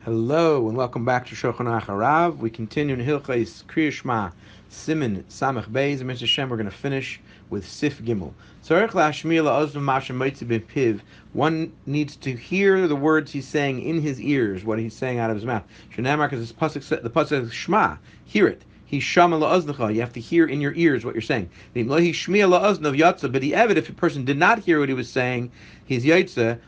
Hello and welcome back to Shulchan HaRav. We continue in Hilchos Kriya Shema, Siman, Samech, Beis, and Mr. Shem, we're going to finish with Sif Gimel. One needs to hear the words he's saying in his ears, what he's saying out of his mouth. The pasuk says, Shema, hear it. He shama la'ozncha. You have to hear in your ears what you're saying. But if a person did not hear what he was saying, he's yotze,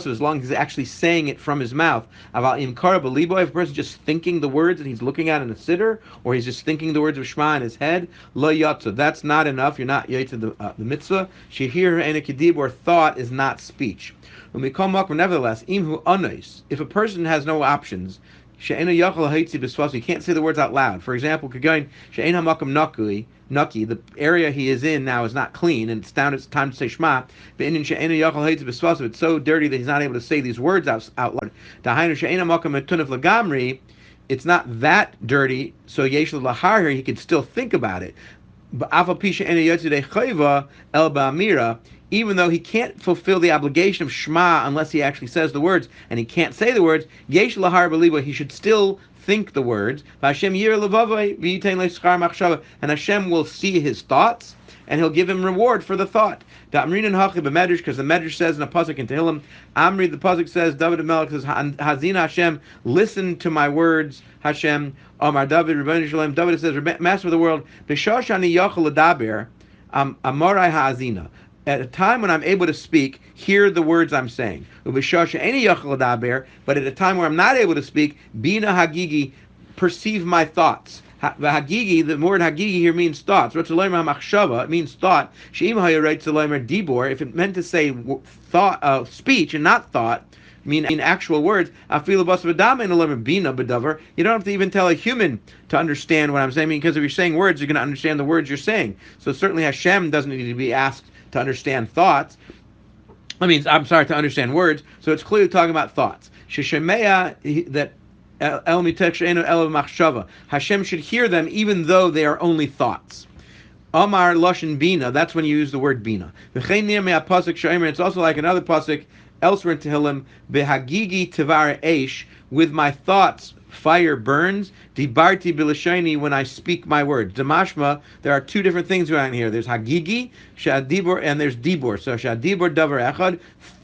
as long as he's actually saying it from his mouth. If a person just thinking the words and he's looking at in a sitter, or he's just thinking the words of Shema in his head, lo yotze. That's not enough. You're not yotze the mitzvah. Shehir enekidib, or thought is not speech. Nevertheless, if a person has no options, you can't say the words out loud. For example, the area he is in now is not clean, and it's time to say Shema. It's so dirty that he's not able to say these words out loud. It's not that dirty, so he could still think about it. Even though he can't fulfill the obligation of Shema unless he actually says the words, and he can't say the words, he should still think the words. And Hashem will see his thoughts, and he'll give him reward for the thought. Because the Medrash says in a pasuk in Tehillim, the pasuk says, David Melech says, Hazina Hashem, listen to my words, Hashem. Omar David, David says, Master of the world, B'shoshani yochel ladaber, amorai ha'azina. At a time when I'm able to speak, hear the words I'm saying. But at a time where I'm not able to speak, bina hagigi, perceive my thoughts. Hagigi, the word hagigi here means thoughts. It means thought. If it meant to say thought, speech and not thought, mean actual words, you don't have to even tell a human to understand what I'm saying, because if you're saying words, you're going to understand the words you're saying. So certainly Hashem doesn't need to be asked to understand thoughts. To understand words. So it's clearly talking about thoughts. That Hashem should hear them even though they are only thoughts. Amar Lashon Bina, that's when you use the word Bina. It's also like another pasuk elsewhere in Tehillim, Behagigi Tevar Eish, with my thoughts fire burns, Dibarti Bilashani, when I speak my words. Damashma, there are two different things going on here. There's Hagigi, Shadibor, and there's Dibor. So Shadibor Davar Echad,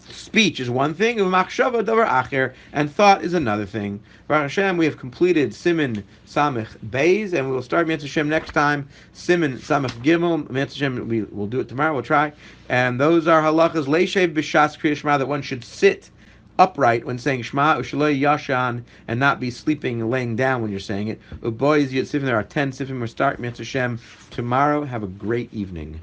speech is one thing, Machshava Davar Acher, and thought is another thing. Baruch Hashem, we have completed Siman Samech Beis, and we will start Mitzvah Hashem next time, Siman Samech Gimel. Mitzvah Hashem, we will do it tomorrow, we'll try. And those are halachas, Leishev B'Shas Kriya Shema, that one should sit upright when saying Shema, Ushaloi Yashan, and not be sleeping and laying down when you're saying it. Uboys Yitzivim, there are 10 Sifim. We'll start Mitzvah Hashem tomorrow. Have a great evening.